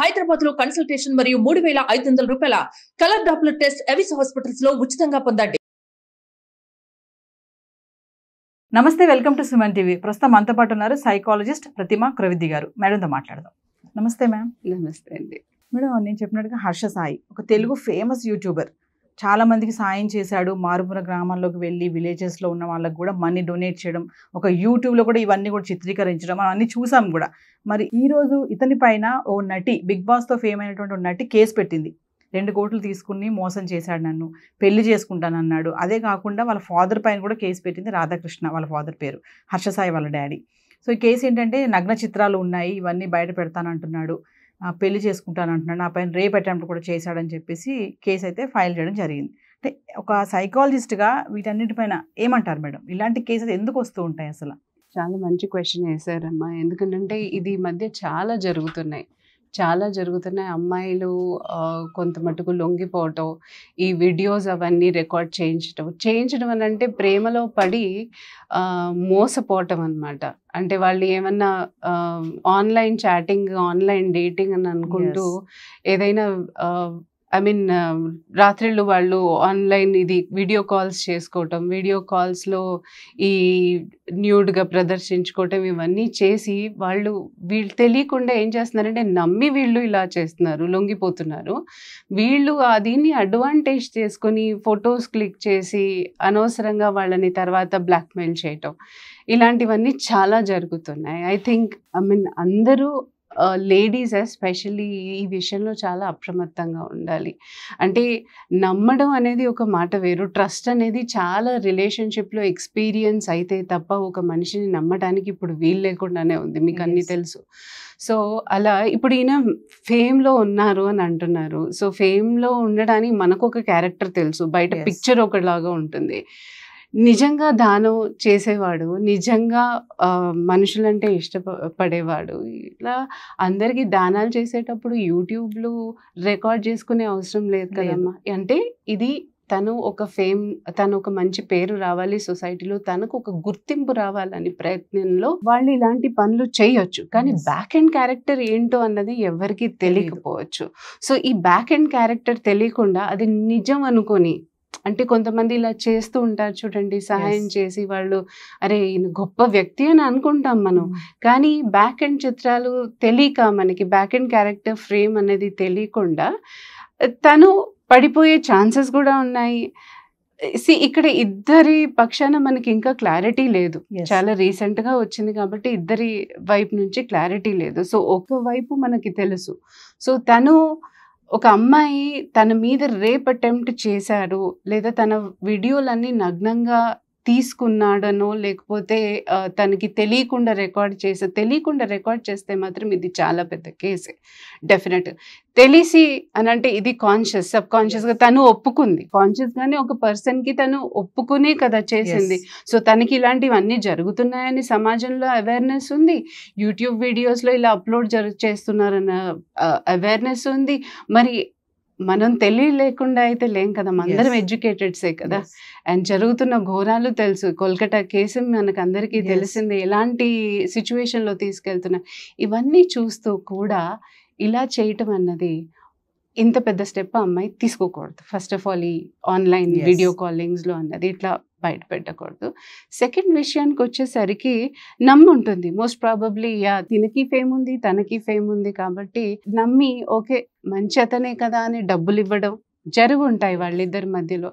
హైదరాబాద్ లో కన్సల్టేషన్ మరియు 3500 రూపాయల colour Doppler test Avis hospitals లో ఉచితంగా పొందండి. నమస్తే, వెల్కమ్ టు సుమన్ టీవీ. ప్రస్తుతం మనతో పాటు ఉన్నారు సైకాలజిస్ట్ ప్రతిమ క్రవిద్ది గారు. మేడంతో మాట్లాడదాం. నమస్తే మ్యామ్. నమస్తే అండి. మేడం, నేను చెప్పినట్టుగా హర్ష సాయి ఒక తెలుగు ఫేమస్ యూట్యూబర్. చాలా మందికి సాయం చేశాడు. మారుమూల గ్రామాల్లోకి వెళ్ళి విలేజెస్లో ఉన్న వాళ్ళకి కూడా మనీ డొనేట్ చేయడం, ఒక యూట్యూబ్లో కూడా ఇవన్నీ కూడా చిత్రీకరించడం మనం అన్నీ చూసాం కూడా. మరి ఈరోజు ఇతని పైన ఓ నటి, బిగ్ బాస్తో ఫేమ్ అయినటువంటి ఓ నటి కేసు పెట్టింది. 2 కోట్లు తీసుకుని మోసం చేశాడు, నన్ను పెళ్లి చేసుకుంటానన్నాడు. అదే కాకుండా వాళ్ళ ఫాదర్ పైన కూడా కేసు పెట్టింది రాధాకృష్ణ. వాళ్ళ ఫాదర్ పేరు హర్షసాయి, వాళ్ళ డాడీ. సో ఈ కేసు ఏంటంటే నగ్న చిత్రాలు ఉన్నాయి, ఇవన్నీ బయట పెడతానంటున్నాడు, పెళ్లి చేసుకుంటానంటున్నాడు, నా పైన రేప్ అటెంప్ట్ కూడా చేశాడని చెప్పేసి కేసు అయితే ఫైల్ చేయడం జరిగింది. అంటే ఒక సైకాలజిస్ట్గా వీటన్నిటిపైన ఏమంటారు మేడం? ఇలాంటి కేసెస్ ఎందుకు వస్తూ ఉంటాయి అసలు? చాలా మంచి క్వశ్చన్ వేశారమ్మా. ఎందుకంటే ఇది ఈ మధ్య చాలా జరుగుతున్నాయి. అమ్మాయిలు కొంత మటుకు లొంగిపోవటం, ఈ వీడియోస్ అవన్నీ రికార్డ్ చేయించడం అని అంటే ప్రేమలో పడి మోసపోవటం అనమాట. అంటే వాళ్ళు ఏమన్నా ఆన్లైన్ చాటింగ్, ఆన్లైన్ డేటింగ్ అని అనుకుంటూ ఏదైనా రాత్రిళ్ళు వాళ్ళు ఆన్లైన్ ఇది వీడియో కాల్స్ చేసుకోవటం, వీడియో కాల్స్లో ఈ న్యూడ్గా ప్రదర్శించుకోవటం, ఇవన్నీ చేసి వీళ్ళు తెలియకుండా ఏం చేస్తున్నారంటే నమ్మి వీళ్ళు ఇలా చేస్తున్నారు, లొంగిపోతున్నారు. వీళ్ళు దీన్ని అడ్వాంటేజ్ చేసుకొని ఫొటోస్ క్లిక్ చేసి అనవసరంగా వాళ్ళని తర్వాత బ్లాక్మెయిల్ చేయటం, ఇలాంటివన్నీ చాలా జరుగుతున్నాయి. ఐ థింక్ అందరూ లేడీస్ ఎస్పెషల్లీ ఈ విషయంలో చాలా అప్రమత్తంగా ఉండాలి. అంటే నమ్మడం అనేది ఒక మాట వేరు, ట్రస్ట్ అనేది చాలా రిలేషన్షిప్లో ఎక్స్పీరియన్స్ అయితే తప్ప ఒక మనిషిని నమ్మడానికి ఇప్పుడు వీలు లేకుండానే ఉంది, మీకు అన్నీ తెలుసు. సో అలా ఇప్పుడు ఈయన ఫేమ్లో ఉన్నారు అని అంటున్నారు. సో ఫేమ్లో ఉండడానికి మనకు ఒక క్యారెక్టర్ తెలుసు, బయట పిక్చర్ ఒకలాగా ఉంటుంది. నిజంగా దానం చేసేవాడు, నిజంగా మనుషులంటే ఇష్టపడేవాడు, ఇలా అందరికీ దానాలు చేసేటప్పుడు యూట్యూబ్లో రికార్డ్ చేసుకునే అవసరం లేదు కదమ్మా. అంటే ఇది తను ఒక మంచి పేరు రావాలి సొసైటీలో, తనకు ఒక గుర్తింపు రావాలని ప్రయత్నంలో వాళ్ళు ఇలాంటి పనులు చేయొచ్చు. కానీ బ్యాక్ ఎండ్ క్యారెక్టర్ ఏంటో అన్నది ఎవరికి తెలియకపోవచ్చు. సో ఈ బ్యాక్ ఎండ్ క్యారెక్టర్ తెలియకుండా అది నిజం అనుకొని, అంటే కొంతమంది ఇలా చేస్తూ ఉంటారు చూడండి, సహాయం చేసి వాళ్ళు అరే ఈయన గొప్ప వ్యక్తి అని అనుకుంటాం మనం. కానీ బ్యాక్ ఎండ్ చిత్రాలు తెలియక, మనకి బ్యాక్ ఎండ్ క్యారెక్టర్ ఫ్రేమ్ అనేది తెలియకుండా తను పడిపోయే ఛాన్సెస్ కూడా ఉన్నాయి. ఇక్కడ ఇద్దరి పక్షాన మనకి ఇంకా క్లారిటీ లేదు, చాలా రీసెంట్గా వచ్చింది కాబట్టి ఇద్దరి వైపు నుంచి క్లారిటీ లేదు. సో ఒక వైపు మనకి తెలుసు. సో తను ఒక అమ్మాయి తన మీద రేప్ అటెంప్ట్ చేశారు, లేదా తన వీడియోలన్నీ నగ్నంగా తీసుకున్నాడనో, లేకపోతే తనకి తెలియకుండా రికార్డ్ చేస్తే మాత్రం ఇది చాలా పెద్ద కేసే. డెఫినెట్ తెలిసి అని అంటే ఇది సబ్ కాన్షియస్గా తను ఒప్పుకుంది, కాన్షియస్గానే ఒక పర్సన్కి తను ఒప్పుకునే కదా చేసింది. సో తనకి ఇలాంటివన్నీ జరుగుతున్నాయని సమాజంలో అవేర్నెస్ ఉంది, యూట్యూబ్ వీడియోస్లో ఇలా అప్లోడ్ చేస్తున్నారన్న అవేర్నెస్ ఉంది. మరి మనం తెలియలేకుండా అయితే లేం కదా, అందరం ఎడ్యుకేటెడ్సే కదా. అండ్ జరుగుతున్న ఘోరాలు తెలుసు, కోల్కతా కేసు మనకు అందరికీ తెలిసిందే, ఎలాంటి సిచ్యువేషన్లో తీసుకెళ్తున్నా. ఇవన్నీ చూస్తూ కూడా ఇలా చేయటం అన్నది ఇంత పెద్ద స్టెప్ అమ్మాయి తీసుకోకూడదు. ఫస్ట్ ఆఫ్ ఆల్ ఈ ఆన్లైన్ వీడియో కాలింగ్స్లో అన్నది ఇట్లా బయట పెట్టకూడదు. సెకండ్ విషయానికి వచ్చేసరికి నమ్ముంటుంది మోస్ట్ ప్రాబబ్లీ, తినకి ఫేమ్ ఉంది, తనకి ఫేమ్ ఉంది కాబట్టి నమ్మి ఓకే మంచి అతనే కదా అని డబ్బులు ఇవ్వడం జరుగుంటాయి వాళ్ళిద్దరి మధ్యలో.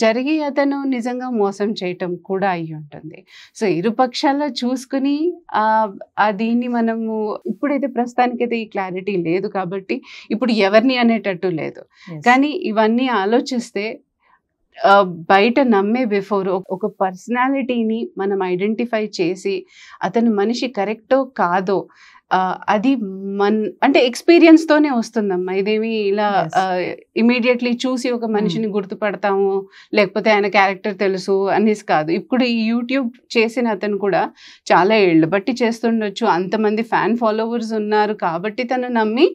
జరిగి అతను నిజంగా మోసం చేయటం కూడా అయి ఉంటుంది. సో ఇరుపక్షాల్లో చూసుకుని దీన్ని మనము ఇప్పుడైతే ప్రస్తుతానికైతే ఈ క్లారిటీ లేదు కాబట్టి ఇప్పుడు ఎవరిని అనేటట్టు లేదు. కానీ ఇవన్నీ ఆలోచిస్తే బయట నమ్మే బిఫోర్ ఒక పర్సనాలిటీని మనం ఐడెంటిఫై చేసి అతను మనిషి కరెక్టో కాదో అది అంటే ఎక్స్పీరియన్స్తోనే వస్తుందమ్మా. ఇదేమి ఇలా ఇమీడియట్లీ చూసి ఒక మనిషిని గుర్తుపడతాము, లేకపోతే ఆయన క్యారెక్టర్ తెలుసు అనేసి కాదు. ఇప్పుడు ఈ యూట్యూబ్ చేసిన అతను కూడా చాలా ఏళ్ళు బట్టి చేస్తుండొచ్చు, అంతమంది ఫ్యాన్ ఫాలోవర్స్ ఉన్నారు కాబట్టి తను నమ్మి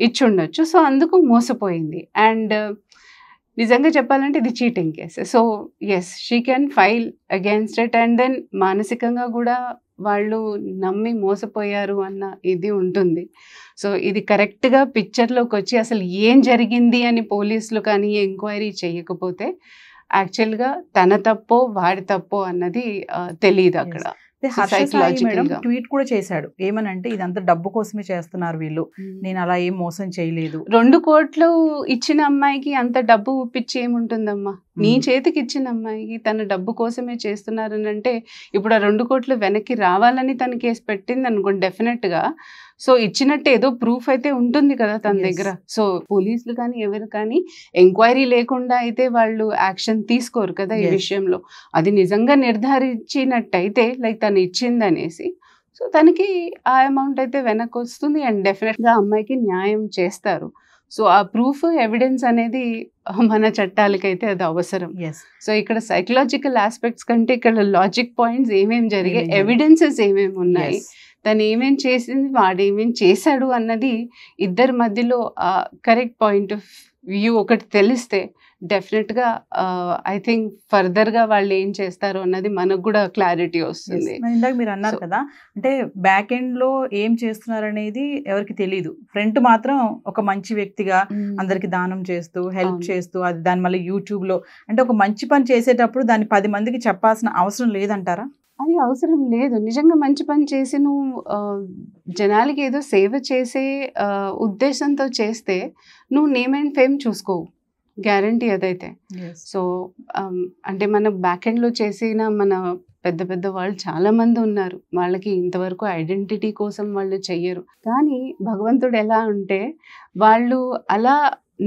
ఇచ్చుండొచ్చు. సో అందుకు మోసపోయింది. అండ్ నిజంగా చెప్పాలంటే ఇది cheating case. So yes, she can file against it. And then మానసికంగా కూడా వాళ్ళు నమ్మి మోసపోయారు అన్న ఇది ఉంటుంది. సో ఇది కరెక్ట్గా పిక్చర్లోకి వచ్చి అసలు ఏం జరిగింది అని పోలీసులు కానీ ఎంక్వైరీ చేయకపోతే యాక్చువల్గా తన తప్పో వాడి తప్పో అన్నది తెలియదు అక్కడ. హర్ష సాయి మేడం ట్వీట్ కూడా చేశాడు, ఏమనంటే ఇదంతా డబ్బు కోసమే చేస్తున్నారు వీళ్ళు, నేను అలా ఏం మోసం చేయలేదు. 2 కోట్లు ఇచ్చిన అమ్మాయికి అంత డబ్బు పిచ్చి ఏముంటుందమ్మా? నీ చేతికి ఇచ్చిన అమ్మాయికి తన డబ్బు కోసమే చేస్తున్నారని అంటే ఇప్పుడు ఆ 2 కోట్లు వెనక్కి రావాలని తన కేసు పెట్టింది అనుకోండి డెఫినెట్ గా. సో ఇచ్చినట్టు ఏదో ప్రూఫ్ అయితే ఉంటుంది కదా తన దగ్గర. సో పోలీసులు కానీ ఎవరు కానీ ఎంక్వైరీ లేకుండా అయితే వాళ్ళు యాక్షన్ తీసుకోరు కదా ఈ విషయంలో. అది నిజంగా నిర్ధారించినట్టయితే లైక్ తను ఇచ్చిందనేసి సో తనకి ఆ అమౌంట్ అయితే వెనక్కి వస్తుంది అండ్ డెఫినెట్ గా అమ్మాయికి న్యాయం చేస్తారు. సో ఆ ప్రూఫ్ ఎవిడెన్స్ అనేది మన చట్టాలకైతే అది అవసరం. సో ఇక్కడ సైకలాజికల్ ఆస్పెక్ట్స్ కంటే ఇక్కడ లాజిక్ పాయింట్స్ ఏమేమి జరిగాయి, ఎవిడెన్సెస్ ఏమేమి ఉన్నాయి, తను ఏమేం చేసింది వాడు ఏమేం చేశాడు అన్నది ఇద్దరి మధ్యలో కరెక్ట్ పాయింట్ ఆఫ్ వ్యూ ఒకటి తెలిస్తే డెఫినెట్గా ఐ థింక్ ఫర్దర్గా వాళ్ళు ఏం చేస్తారు అన్నది మనకు కూడా క్లారిటీ వస్తుంది. ఇందాక మీరు అన్నారు కదా, అంటే బ్యాక్ ఎండ్లో ఏం చేస్తున్నారు అనేది ఎవరికి తెలియదు, ఫ్రంట్ మాత్రం ఒక మంచి వ్యక్తిగా అందరికి దానం చేస్తూ హెల్ప్ చేస్తూ అది దాని మళ్ళీ యూట్యూబ్లో అంటే ఒక మంచి పని చేసేటప్పుడు దాన్ని 10 మందికి చెప్పాల్సిన అవసరం లేదంటారా? అది అవసరం లేదు. నిజంగా మంచి పని చేసి నువ్వు జనాలకి ఏదో సేవ చేసే ఉద్దేశంతో చేస్తే నువ్వు నేమ్ అండ్ ఫేమ్ చూసుకోవు, గ్యారంటీ అదైతే. సో అంటే మన బ్యాక్ ఎండ్లో చేసిన మన పెద్ద పెద్ద వాళ్ళు చాలా మంది ఉన్నారు, వాళ్ళకి ఇంతవరకు ఐడెంటిటీ కోసం వాళ్ళు చెయ్యరు. కానీ భగవంతుడు ఎలా అంటే వాళ్ళు అలా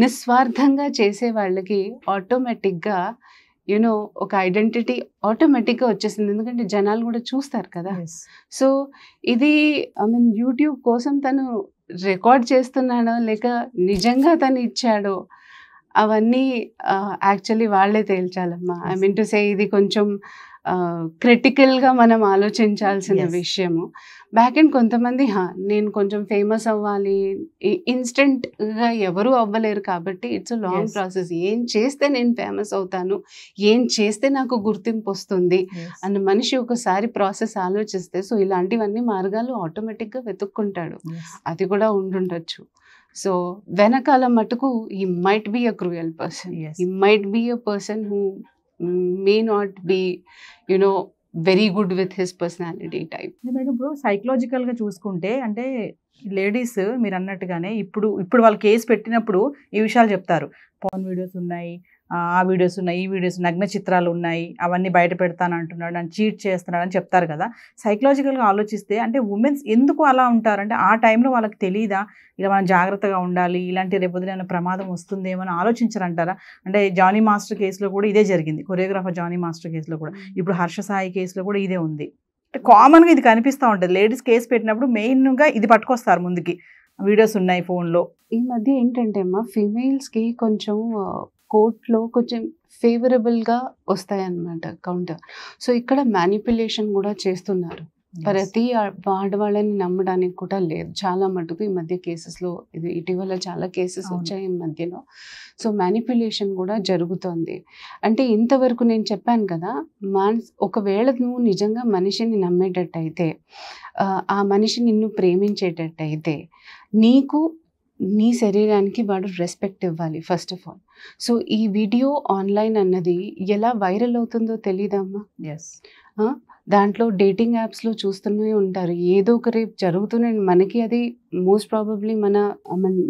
నిస్వార్థంగా చేసే వాళ్ళకి ఆటోమేటిక్గా యూనో ఒక ఐడెంటిటీ ఆటోమేటిక్గా వచ్చేసింది, ఎందుకంటే జనాలు కూడా చూస్తారు కదా. సో ఇది ఐ మీన్ యూట్యూబ్ కోసం తను రికార్డ్ చేస్తున్నాడో లేక నిజంగా తను ఇచ్చాడో అవన్నీ యాక్చువల్లీ వాళ్ళే తేల్చాలమ్మా. ఐ మీన్ టు సే ఇది కొంచెం క్రిటికల్గా మనం ఆలోచించాల్సిన విషయము. బ్యాక్ అండ్ కొంతమంది నేను కొంచెం ఫేమస్ అవ్వాలి, ఇన్స్టెంట్గా ఎవరు అవ్వలేరు కాబట్టి ఇట్స్ లాంగ్ ప్రాసెస్. ఏం చేస్తే నేను ఫేమస్ అవుతాను, ఏం చేస్తే నాకు గుర్తింపు వస్తుంది అన్న మనిషి ఒకసారి ప్రాసెస్ ఆలోచిస్తే సో ఇలాంటివన్నీ మార్గాలు ఆటోమేటిక్గా వెతుక్కుంటాడు. అది కూడా ఉండుండొచ్చు. సో వెనకాల మటుకు he might be a cruel person, he might be a person who may not be you know very good with his personality type. Madam ఇప్పుడు సైకలాజికల్గా చూసుకుంటే అంటే లేడీస్ మీరు అన్నట్టుగానే ఇప్పుడు వాళ్ళు కేసు పెట్టినప్పుడు ఈ విషయాలు చెప్తారు, పవన్ వీడియోస్ ఉన్నాయి, ఆ వీడియోస్ ఉన్నాయి, ఈ వీడియోస్ నగ్న చిత్రాలు ఉన్నాయి, అవన్నీ బయట పెడతాను అంటున్నాడు, నన్ను చీట్ చేస్తున్నాడు అని చెప్తారు కదా. సైకలాజికల్గా ఆలోచిస్తే అంటే ఉమెన్స్ ఎందుకు అలా ఉంటారు అంటే ఆ టైంలో వాళ్ళకి తెలియదా ఇలా మనం జాగ్రత్తగా ఉండాలి, ఇలాంటి రేపొద్దున ప్రమాదం వస్తుందేమో అని ఆలోచించారంటారా? అంటే జానీ మాస్టర్ కేసులో కూడా ఇదే జరిగింది, కొరియోగ్రాఫర్ జానీ మాస్టర్ కేసులో కూడా, ఇప్పుడు హర్ష సాయి కేసులో కూడా ఇదే ఉంది. అంటే కామన్గా ఇది కనిపిస్తూ ఉంటుంది, లేడీస్ కేసు పెట్టినప్పుడు మెయిన్గా ఇది పట్టుకొస్తారు ముందుకి, వీడియోస్ ఉన్నాయి ఫోన్లో. ఈ మధ్య ఏంటంటే అమ్మా ఫీమేల్స్కి కొంచెం కోర్టులో కొంచెం ఫేవరబుల్గా వస్తాయన్నమాట కౌంటర్. సో ఇక్కడ మ్యానిపులేషన్ కూడా చేస్తున్నారు, ప్రతి ఆడవాళ్ళని నమ్మడానికి కూడా లేదు చాలా మటుకు. ఈ మధ్య కేసెస్లో ఇటీవల చాలా కేసెస్ వచ్చాయి ఈ మధ్యలో. సో మ్యానిపులేషన్ కూడా జరుగుతోంది. అంటే ఇంతవరకు నేను చెప్పాను కదా, ఒకవేళ నువ్వు నిజంగా మనిషిని నమ్మేటట్టయితే, ఆ మనిషి నిన్ను ప్రేమించేటట్టయితే నీకు నీ శరీరానికి వాడు రెస్పెక్ట్ ఇవ్వాలి ఫస్ట్ ఆఫ్ ఆల్. సో ఈ వీడియో ఆన్లైన్ అన్నది ఎలా వైరల్ అవుతుందో తెలీదమ్మా. దాంట్లో డేటింగ్ యాప్స్లో చూస్తూనే ఉంటారు, ఏదో ఒక రేపు జరుగుతూనే. మనకి అది మోస్ట్ ప్రాబబ్లీ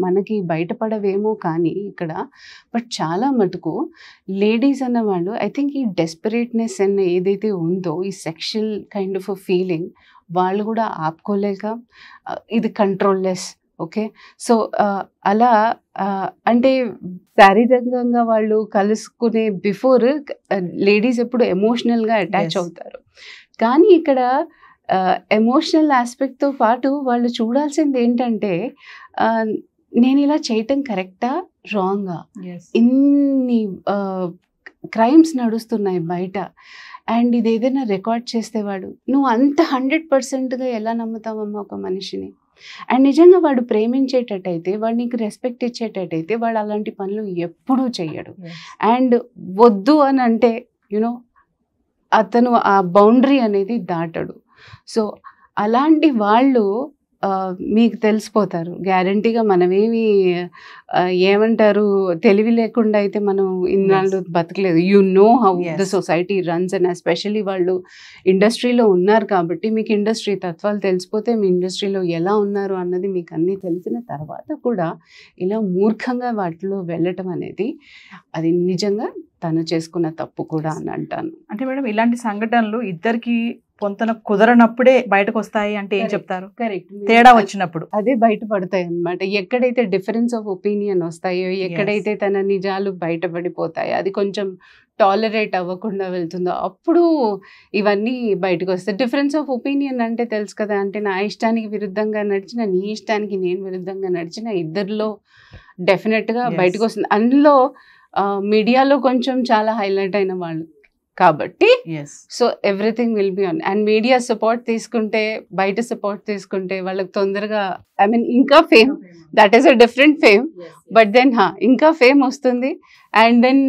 మనకి బయటపడవేమో కానీ ఇక్కడ, బట్ చాలా మటుకు లేడీస్ అన్న వాళ్ళు ఐ థింక్ ఈ డెస్పరేట్నెస్ అన్న ఏదైతే ఉందో, ఈ సెక్షువల్ కైండ్ ఆఫ్ ఫీలింగ్ వాళ్ళు కూడా ఆపుకోలేక ఇది కంట్రోల్లెస్. ఓకే, సో అలా అంటే శారీరకంగా వాళ్ళు కలుసుకునే బిఫోర్ లేడీస్ ఎప్పుడు ఎమోషనల్గా అటాచ్ అవుతారు. కానీ ఇక్కడ ఎమోషనల్ ఆస్పెక్ట్తో పాటు వాళ్ళు చూడాల్సింది ఏంటంటే నేను ఇలా చేయటం కరెక్టా రాంగా. ఇన్ని క్రైమ్స్ నడుస్తున్నాయి బయట, అండ్ ఇది ఏదైనా రికార్డ్ చేస్తేవాడు నువ్వు అంత 100%గా ఎలా నమ్ముతావమ్మా ఒక మనిషిని? అండ్ నిజంగా వాడు ప్రేమించేటట్టయితే, వాడు నీకు రెస్పెక్ట్ ఇచ్చేటట్టయితే వాడు అలాంటి పనులు ఎప్పుడూ చెయ్యడు. అండ్ వద్దు అని అంటే యునో అతను ఆ బౌండరీ అనేది దాటడు. సో అలాంటి వాళ్ళు మీకు తెలిసిపోతారు గ్యారంటీగా. మనమేమి ఏమంటారు, తెలివి లేకుండా అయితే మనం ఇన్నాళ్ళు బతకలేదు. You know how the society runs, and especially వాళ్ళు ఇండస్ట్రీలో ఉన్నారు కాబట్టి మీకు ఇండస్ట్రీ తత్వాలు తెలిసిపోతే మీ ఇండస్ట్రీలో ఎలా ఉన్నారు అన్నది మీకు అన్నీ తెలిసిన తర్వాత కూడా ఇలా మూర్ఖంగా వాటిలో వెళ్ళటం అనేది అది నిజంగా తను చేసుకున్న తప్పు కూడా అని అంటాను. అంటే మేడం ఇలాంటి సంఘటనలు ఇద్దరికి పొంతన కుదరనప్పుడే బయటకు వస్తాయి అంటే ఏం చెప్తారు? కరెక్ట్, తేడా వచ్చినప్పుడు అదే బయటపడతాయి అన్నమాట. ఎక్కడైతే డిఫరెన్స్ ఆఫ్ ఒపీనియన్ వస్తాయో, ఎక్కడైతే తన నిజాలు బయటపడిపోతాయో, అది కొంచెం టాలరేట్ అవ్వకుండా వెళ్తుందో అప్పుడు ఇవన్నీ బయటకు వస్తాయి. డిఫరెన్స్ ఆఫ్ ఒపీనియన్ అంటే తెలుసు కదా, అంటే నా ఇష్టానికి విరుద్ధంగా నడిచిన, నీ ఇష్టానికి నేను విరుద్ధంగా నడిచిన, ఇద్దరిలో డెఫినెట్గా బయటకు వస్తుంది. అందులో మీడియాలో కొంచెం చాలా హైలైట్ అయిన వాళ్ళు కాబట్టి so everything will be on. And media support తీసుకుంటే, బయట సపోర్ట్ తీసుకుంటే వాళ్ళకి తొందరగా ఐ మీన్ ఇంకా fame, that is a different fame, but then ఇంకా ఫేమ్ వస్తుంది. అండ్ దెన్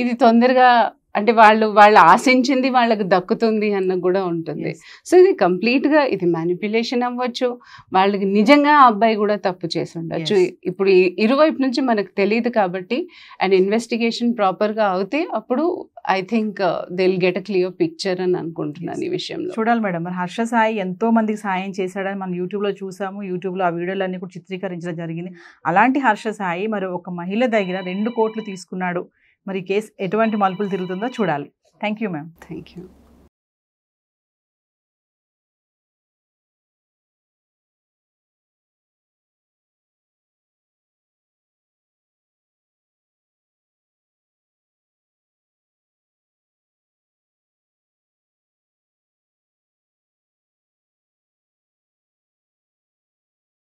ఇది తొందరగా అంటే వాళ్ళు ఆశించింది వాళ్ళకి దక్కుతుంది అన్న కూడా ఉంటుంది. సో ఇది కంప్లీట్గా ఇది మ్యానిపులేషన్ అవ్వచ్చు, వాళ్ళకి నిజంగా ఆ అబ్బాయి కూడా తప్పు చేసి ఉండొచ్చు. ఇప్పుడు ఇరువైపు నుంచి మనకు తెలియదు కాబట్టి అండ్ ఇన్వెస్టిగేషన్ ప్రాపర్గా అవుతే అప్పుడు I think they will get a clear picture అని అనుకుంటున్నాను ఈ విషయంలో. చూడాలి మేడం, మరి హర్ష సాయి ఎంతో మందికి సాయం చేశాడని మనం యూట్యూబ్లో చూసాము. యూట్యూబ్లో ఆ వీడియోలన్నీ కూడా చిత్రీకరించడం జరిగింది. అలాంటి హర్ష సాయి మరి ఒక మహిళ దగ్గర 2 కోట్లు తీసుకున్నాడు. మరి కేసు ఎటువంటి మలుపులు తిరుగుతుందో చూడాలి. Thank you ma'am. Thank you.